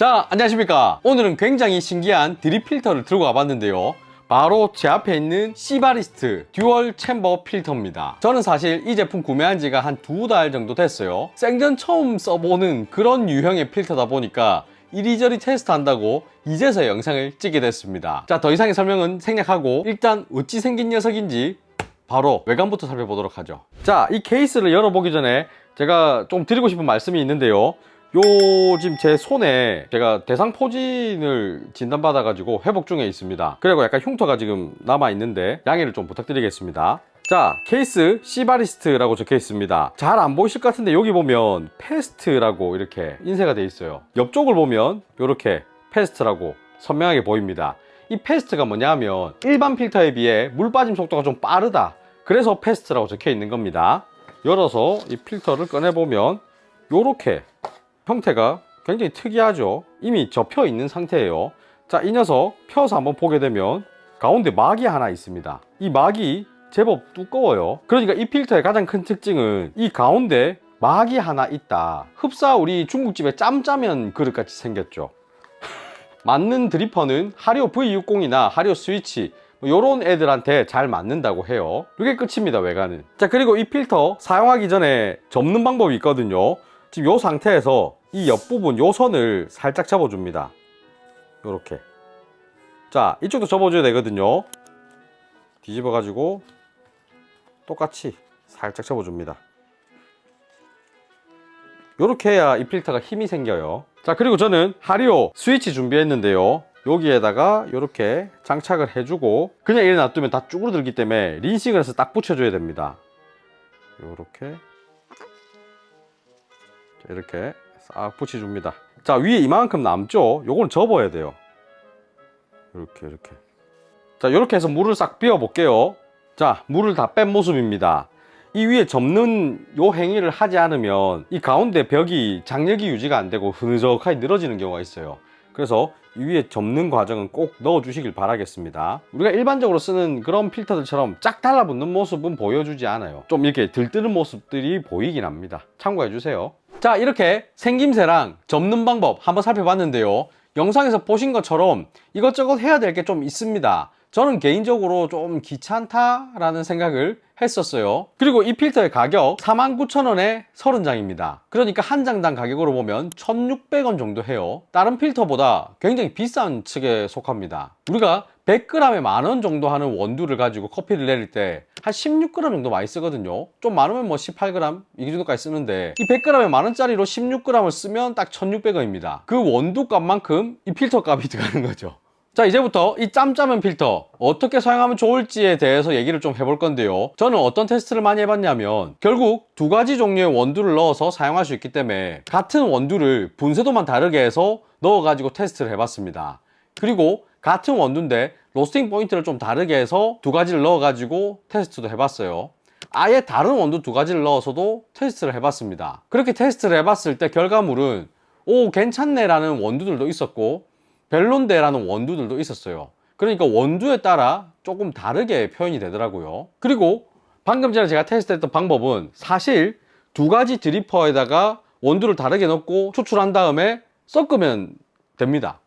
자, 안녕하십니까. 오늘은 굉장히 신기한 드립 필터를 들고 와봤는데요. 바로 제 앞에 있는 시바리스트 듀얼 챔버 필터입니다. 저는 사실 이 제품 구매한 지가 한 2달 정도 됐어요. 생전 처음 써보는 그런 유형의 필터다 보니까 이리저리 테스트한다고 이제서야 영상을 찍게 됐습니다. 자, 더 이상의 설명은 생략하고 일단 어찌 생긴 녀석인지 바로 외관부터 살펴보도록 하죠. 자, 이 케이스를 열어보기 전에 제가 좀 드리고 싶은 말씀이 있는데요. 지금 제 손에 제가 대상포진을 진단받아가지고 회복 중에 있습니다. 그리고 약간 흉터가 지금 남아있는데 양해를 좀 부탁드리겠습니다. 자, 케이스 시바리스트라고 적혀 있습니다. 잘 안 보이실 것 같은데 여기 보면 패스트라고 이렇게 인쇄가 되어 있어요. 옆쪽을 보면 이렇게 패스트라고 선명하게 보입니다. 이 패스트가 뭐냐 하면 일반 필터에 비해 물 빠짐 속도가 좀 빠르다, 그래서 패스트라고 적혀 있는 겁니다. 열어서 이 필터를 꺼내보면 이렇게 형태가 굉장히 특이하죠. 이미 접혀 있는 상태예요. 자, 이 녀석 펴서 한번 보게 되면 가운데 막이 하나 있습니다. 이 막이 제법 두꺼워요. 그러니까 이 필터의 가장 큰 특징은 이 가운데 막이 하나 있다. 흡사 우리 중국집에 짬짜면 그릇같이 생겼죠. 맞는 드리퍼는 하리오 V60이나 하리오 스위치 요런 애들한테 잘 맞는다고 해요. 이게 끝입니다, 외관은. 자, 그리고 이 필터 사용하기 전에 접는 방법이 있거든요. 지금 이 상태에서 이 옆부분 요 선을 살짝 접어줍니다. 요렇게. 자, 이쪽도 접어줘야 되거든요. 뒤집어 가지고 똑같이 살짝 접어줍니다. 요렇게 해야 이 필터가 힘이 생겨요. 자, 그리고 저는 하리오 스위치 준비했는데요. 여기에다가 이렇게 장착을 해주고 그냥 이래 놔두면 다 쭈그러들기 때문에 린싱을 해서 딱 붙여줘야 됩니다. 요렇게 이렇게 싹 붙여줍니다. 자, 위에 이만큼 남죠? 요거는 접어야 돼요. 이렇게. 자, 이렇게 해서 물을 싹 비워 볼게요. 자, 물을 다 뺀 모습입니다. 이 위에 접는 요 행위를 하지 않으면 이 가운데 벽이 장력이 유지가 안 되고 흐느적하게 늘어지는 경우가 있어요. 그래서 이 위에 접는 과정은 꼭 넣어 주시길 바라겠습니다. 우리가 일반적으로 쓰는 그런 필터들처럼 쫙 달라붙는 모습은 보여주지 않아요. 좀 이렇게 들뜨는 모습들이 보이긴 합니다. 참고해 주세요. 자, 이렇게 생김새랑 접는 방법 한번 살펴봤는데요. 영상에서 보신 것처럼 이것저것 해야 될 게 좀 있습니다. 저는 개인적으로 좀 귀찮다라는 생각을 했었어요. 그리고 이 필터의 가격 49,000원에 30장입니다. 그러니까 한 장당 가격으로 보면 1,600원 정도 해요. 다른 필터보다 굉장히 비싼 측에 속합니다. 우리가 100g에 만원 정도 하는 원두를 가지고 커피를 내릴 때 한 16g 정도 많이 쓰거든요. 좀 많으면 뭐 18g 이 정도까지 쓰는데 이 100g에 만원짜리로 16g을 쓰면 딱 1,600원입니다. 그 원두 값만큼 이 필터 값이 들어가는 거죠. 자, 이제부터 이 짬짜면 필터 어떻게 사용하면 좋을지에 대해서 얘기를 좀 해볼 건데요. 저는 어떤 테스트를 많이 해봤냐면 결국 두 가지 종류의 원두를 넣어서 사용할 수 있기 때문에 같은 원두를 분쇄도만 다르게 해서 넣어가지고 테스트를 해봤습니다. 그리고 같은 원두인데 로스팅 포인트를 좀 다르게 해서 두 가지를 넣어가지고 테스트도 해봤어요. 아예 다른 원두 두 가지를 넣어서도 테스트를 해봤습니다. 그렇게 테스트를 해봤을 때 결과물은 오, 괜찮네 라는 원두들도 있었고 별론데 라는 원두들도 있었어요. 그러니까 원두에 따라 조금 다르게 표현이 되더라고요. 그리고 방금 전에 제가 테스트했던 방법은 사실 두 가지 드리퍼에다가 원두를 다르게 넣고 추출한 다음에 섞으면 됩니다.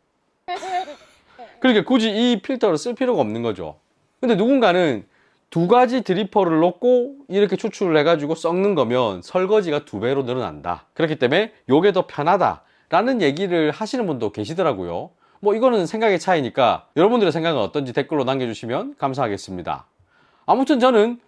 그러니까 굳이 이 필터를 쓸 필요가 없는 거죠. 근데 누군가는 두 가지 드리퍼를 넣고 이렇게 추출을 해가지고 섞는 거면 설거지가 2배로 늘어난다. 그렇기 때문에 이게 더 편하다 라는 얘기를 하시는 분도 계시더라고요. 뭐 이거는 생각의 차이니까 여러분들의 생각은 어떤지 댓글로 남겨주시면 감사하겠습니다. 아무튼 저는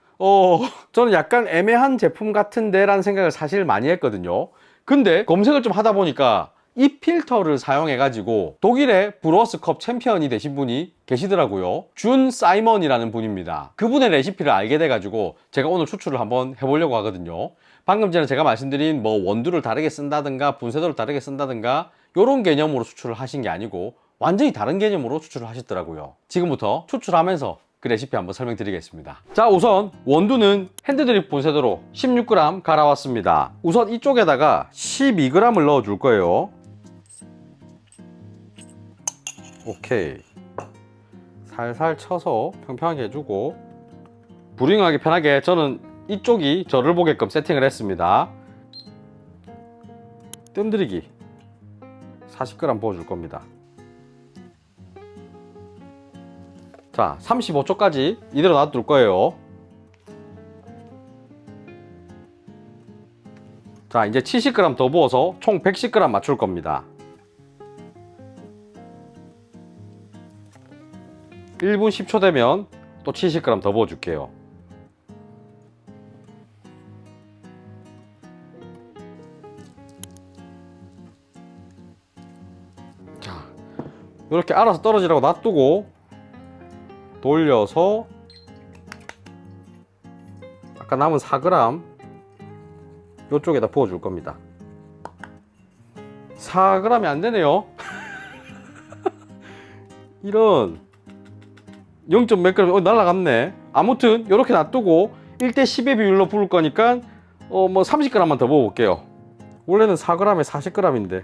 약간 애매한 제품 같은데 라는 생각을 사실 많이 했거든요. 근데 검색을 좀 하다 보니까 이 필터를 사용해 가지고 독일의 브루어스컵 챔피언이 되신 분이 계시더라고요. 준 사이먼이라는 분입니다. 그분의 레시피를 알게 돼 가지고 제가 오늘 추출을 한번 해보려고 하거든요. 방금 전에 제가 말씀드린 뭐 원두를 다르게 쓴다든가 분쇄도를 다르게 쓴다든가 이런 개념으로 추출을 하신 게 아니고 완전히 다른 개념으로 추출을 하셨더라고요. 지금부터 추출하면서 그 레시피 한번 설명드리겠습니다. 자, 우선 원두는 핸드드립 분쇄도로 16g 갈아왔습니다. 우선 이쪽에다가 12g을 넣어 줄 거예요. 오케이. 살살 쳐서 평평하게 해주고 브루잉하기 편하게 저는 이쪽이 저를 보게끔 세팅을 했습니다. 뜸들이기 40g 부어줄 겁니다. 자, 35초까지 이대로 놔둘 거예요. 자, 이제 70g 더 부어서 총 110g 맞출 겁니다. 1분 10초 되면 또 70g 더 부어줄게요. 자, 이렇게 알아서 떨어지라고 놔두고 돌려서 아까 남은 4g 이쪽에다 부어줄 겁니다. 4g이 안 되네요. 이런 0. 몇 g 날라갔네. 아무튼 이렇게 놔두고 1대 10의 비율로 부을 거니까 뭐 30g만 더 부어볼게요. 원래는 4g에 40g인데.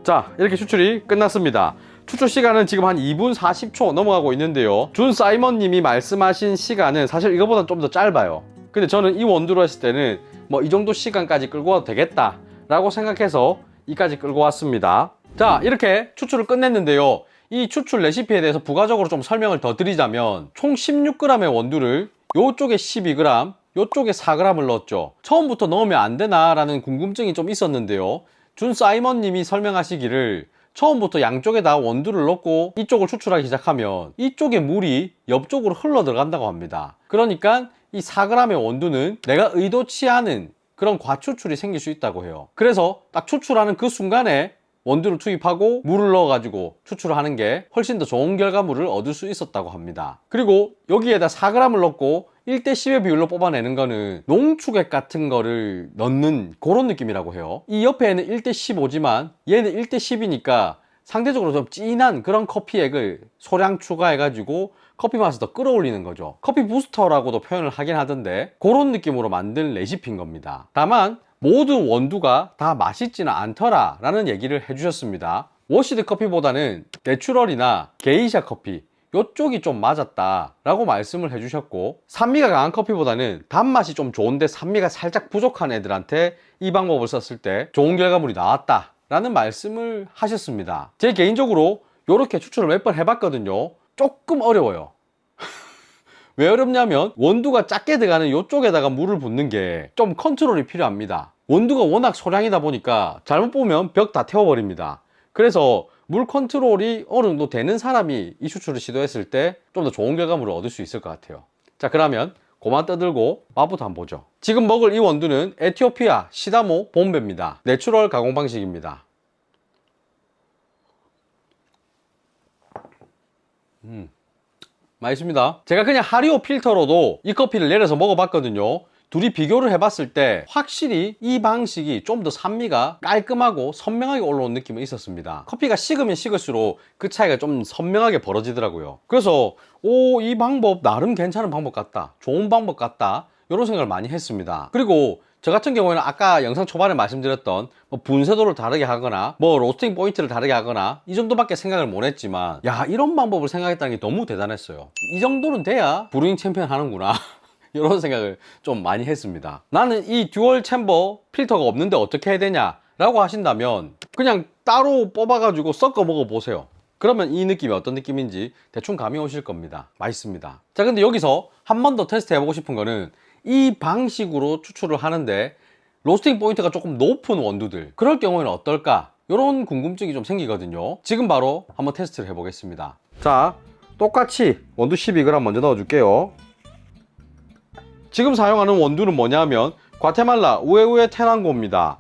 자, 이렇게 추출이 끝났습니다. 추출 시간은 지금 한 2분 40초 넘어가고 있는데요. 준 사이먼 님이 말씀하신 시간은 사실 이거보다 좀 더 짧아요. 근데 저는 이 원두로 했을 때는 뭐 이 정도 시간까지 끌고 와도 되겠다 라고 생각해서 이까지 끌고 왔습니다. 자, 이렇게 추출을 끝냈는데요. 이 추출 레시피에 대해서 부가적으로 좀 설명을 더 드리자면 총 16g의 원두를 요쪽에 12g, 요쪽에 4g을 넣었죠. 처음부터 넣으면 안 되나 라는 궁금증이 좀 있었는데요. 준 사이먼 님이 설명하시기를 처음부터 양쪽에다 원두를 넣고 이쪽을 추출하기 시작하면 이쪽에 물이 옆쪽으로 흘러 들어간다고 합니다. 그러니까 이 4g의 원두는 내가 의도치 않은 그런 과추출이 생길 수 있다고 해요. 그래서 딱 추출하는 그 순간에 원두를 투입하고 물을 넣어가지고 추출을 하는 게 훨씬 더 좋은 결과물을 얻을 수 있었다고 합니다. 그리고 여기에다 4g을 넣고 1대 10의 비율로 뽑아내는 거는 농축액 같은 거를 넣는 그런 느낌이라고 해요. 이 옆에는 1대 15지만 얘는 1대 10이니까 상대적으로 좀 진한 그런 커피액을 소량 추가해가지고 커피 맛을 더 끌어올리는 거죠. 커피 부스터라고도 표현을 하긴 하던데 그런 느낌으로 만든 레시피인 겁니다. 다만 모든 원두가 다 맛있지는 않더라 라는 얘기를 해주셨습니다. 워시드 커피보다는 내추럴이나 게이샤 커피 요쪽이 좀 맞았다 라고 말씀을 해주셨고, 산미가 강한 커피보다는 단맛이 좀 좋은데 산미가 살짝 부족한 애들한테 이 방법을 썼을 때 좋은 결과물이 나왔다 라는 말씀을 하셨습니다. 제 개인적으로 이렇게 추출을 몇 번 해봤거든요. 조금 어려워요. 왜 어렵냐면 원두가 작게 들어가는 이쪽에다가 물을 붓는 게 좀 컨트롤이 필요합니다. 원두가 워낙 소량이다 보니까 잘못 보면 벽 다 태워버립니다. 그래서 물 컨트롤이 어느 정도 되는 사람이 이 추출을 시도했을 때 좀 더 좋은 결과물을 얻을 수 있을 것 같아요. 자, 그러면 그만 떠들고 맛부터 한번 보죠. 지금 먹을 이 원두는 에티오피아 시다모 봄베입니다. 내추럴 가공 방식입니다. 맛있습니다. 제가 그냥 하리오 필터로도 이 커피를 내려서 먹어봤거든요. 둘이 비교를 해봤을 때 확실히 이 방식이 좀 더 산미가 깔끔하고 선명하게 올라온 느낌이 있었습니다. 커피가 식으면 식을수록 그 차이가 좀 선명하게 벌어지더라고요. 그래서 이 방법 나름 괜찮은 방법 같다, 좋은 방법 같다, 이런 생각을 많이 했습니다. 그리고 저 같은 경우에는 아까 영상 초반에 말씀드렸던 뭐 분쇄도를 다르게 하거나 뭐 로스팅 포인트를 다르게 하거나 이 정도밖에 생각을 못 했지만, 야, 이런 방법을 생각했다는 게 너무 대단했어요. 이 정도는 돼야 브루잉 챔피언 하는구나 이런 생각을 좀 많이 했습니다. 나는 이 듀얼 챔버 필터가 없는데 어떻게 해야 되냐 라고 하신다면 그냥 따로 뽑아가지고 섞어 먹어보세요. 그러면 이 느낌이 어떤 느낌인지 대충 감이 오실 겁니다. 맛있습니다. 자, 근데 여기서 한 번 더 테스트 해보고 싶은 거는 이 방식으로 추출을 하는데 로스팅 포인트가 조금 높은 원두들, 그럴 경우에는 어떨까? 이런 궁금증이 좀 생기거든요. 지금 바로 한번 테스트를 해보겠습니다. 자, 똑같이 원두 12g 먼저 넣어줄게요. 지금 사용하는 원두는 뭐냐면 과테말라 우에우에 테난고입니다.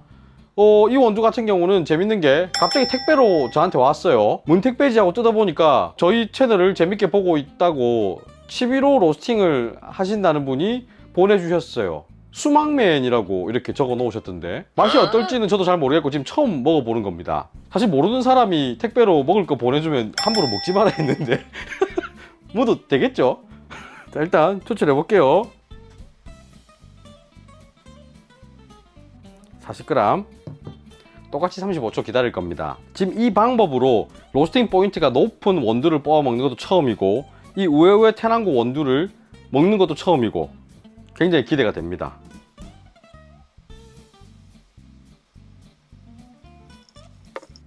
이 원두 같은 경우는 재밌는 게 갑자기 택배로 저한테 왔어요. 문택배지하고 뜯어보니까 저희 채널을 재밌게 보고 있다고 11호 로스팅을 하신다는 분이 보내주셨어요. 수막맨이라고 이렇게 적어 놓으셨던데 맛이 어떨지는 저도 잘 모르겠고 지금 처음 먹어보는 겁니다. 사실 모르는 사람이 택배로 먹을 거 보내주면 함부로 먹지 말아야 했는데 뭐도 되겠죠? 자, 일단 추출해 볼게요. 40g 똑같이 35초 기다릴 겁니다. 지금 이 방법으로 로스팅 포인트가 높은 원두를 뽑아 먹는 것도 처음이고 이 우에우에 테난고 원두를 먹는 것도 처음이고 굉장히 기대가 됩니다.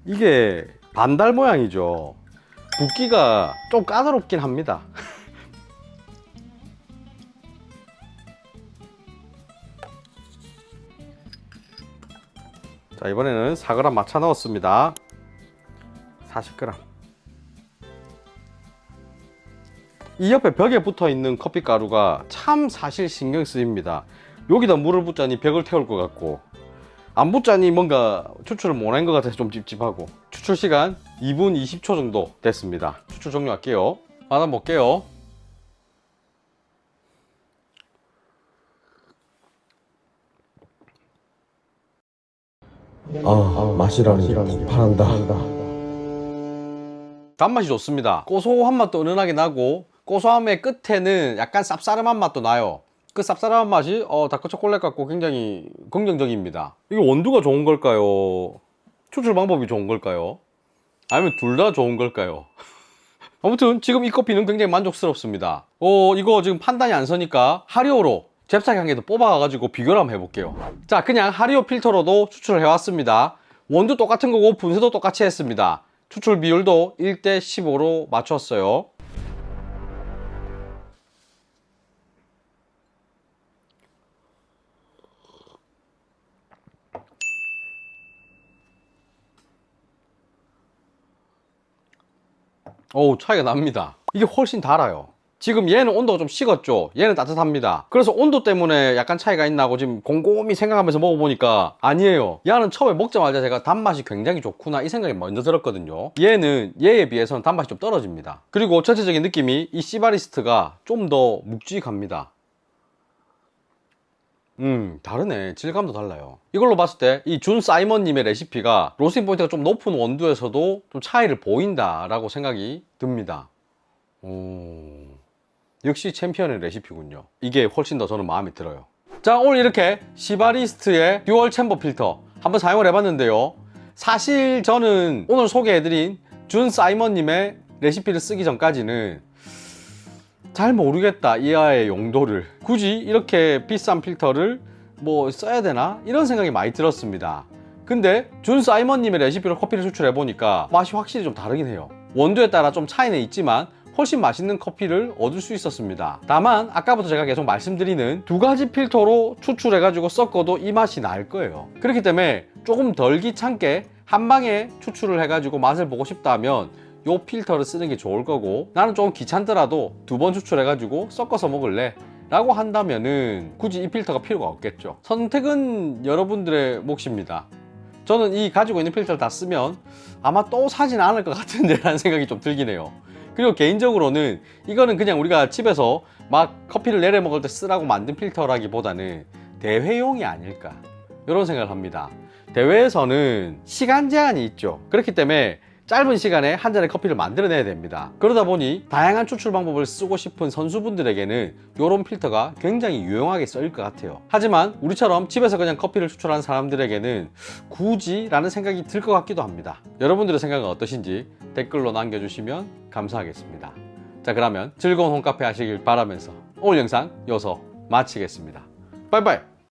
이게 반달 모양이죠. 붓기가 좀 까다롭긴 합니다. 자, 이번에는 4g 마차 넣었습니다. 40g. 이 옆에 벽에 붙어 있는 커피 가루가 참 사실 신경 쓰입니다. 여기다 물을 붓자니 벽을 태울 것 같고, 안 붓자니 뭔가 추출을 못한 것 같아서 좀 찝찝하고. 추출 시간 2분 20초 정도 됐습니다. 추출 종료할게요. 받아볼게요. 맛이라니 바란다. 단맛이 좋습니다. 고소한 맛도 은은하게 나고, 고소함의 끝에는 약간 쌉싸름한 맛도 나요. 그 쌉싸름한 맛이 다크 초콜릿 같고 굉장히 긍정적입니다. 이게 원두가 좋은 걸까요? 추출 방법이 좋은 걸까요? 아니면 둘 다 좋은 걸까요? 아무튼 지금 이 커피는 굉장히 만족스럽습니다. 이거 지금 판단이 안 서니까 하리오로 잽싸게 한 개 더 뽑아가지고 비교를 한번 해볼게요. 자, 그냥 하리오 필터로도 추출을 해왔습니다. 원두 똑같은 거고 분쇄도 똑같이 했습니다. 추출 비율도 1대 15로 맞췄어요. 차이가 납니다. 이게 훨씬 달아요. 지금 얘는 온도가 좀 식었죠. 얘는 따뜻합니다. 그래서 온도 때문에 약간 차이가 있나 하고 지금 곰곰이 생각하면서 먹어보니까 아니에요. 얘는 처음에 먹자마자 제가 단맛이 굉장히 좋구나 이 생각이 먼저 들었거든요. 얘는 얘에 비해서는 단맛이 좀 떨어집니다. 그리고 전체적인 느낌이 이 시바리스트가 좀 더 묵직합니다. 다르네. 질감도 달라요. 이걸로 봤을 때 이 준 사이먼님의 레시피가 로스팅 포인트가 좀 높은 원두에서도 좀 차이를 보인다라고 생각이 듭니다. 역시 챔피언의 레시피군요. 이게 훨씬 더 저는 마음에 들어요. 자, 오늘 이렇게 시바리스트의 듀얼 챔버 필터 한번 사용을 해봤는데요. 사실 저는 오늘 소개해드린 준 사이먼님의 레시피를 쓰기 전까지는 잘 모르겠다, 이 아이의 용도를. 굳이 이렇게 비싼 필터를 뭐 써야 되나? 이런 생각이 많이 들었습니다. 근데 준 사이먼님의 레시피로 커피를 추출해보니까 맛이 확실히 좀 다르긴 해요. 원두에 따라 좀 차이는 있지만 훨씬 맛있는 커피를 얻을 수 있었습니다. 다만 아까부터 제가 계속 말씀드리는 두 가지 필터로 추출해가지고 섞어도 이 맛이 날 거예요. 그렇기 때문에 조금 덜 귀찮게 한 방에 추출을 해가지고 맛을 보고 싶다면 요 필터를 쓰는 게 좋을 거고, 나는 좀 귀찮더라도 두 번 추출해가지고 섞어서 먹을래 라고 한다면은 굳이 이 필터가 필요가 없겠죠. 선택은 여러분들의 몫입니다. 저는 이 가지고 있는 필터를 다 쓰면 아마 또 사진 않을 것 같은데 라는 생각이 좀 들긴 해요. 그리고 개인적으로는 이거는 그냥 우리가 집에서 막 커피를 내려 먹을 때 쓰라고 만든 필터라기보다는 대회용이 아닐까, 이런 생각을 합니다. 대회에서는 시간 제한이 있죠. 그렇기 때문에 짧은 시간에 한 잔의 커피를 만들어내야 됩니다. 그러다 보니 다양한 추출 방법을 쓰고 싶은 선수분들에게는 이런 필터가 굉장히 유용하게 쓰일 것 같아요. 하지만 우리처럼 집에서 그냥 커피를 추출하는 사람들에게는 굳이 라는 생각이 들 것 같기도 합니다. 여러분들의 생각은 어떠신지 댓글로 남겨주시면 감사하겠습니다. 자, 그러면 즐거운 홈카페 하시길 바라면서 오늘 영상 여기서 마치겠습니다. 빠이빠이.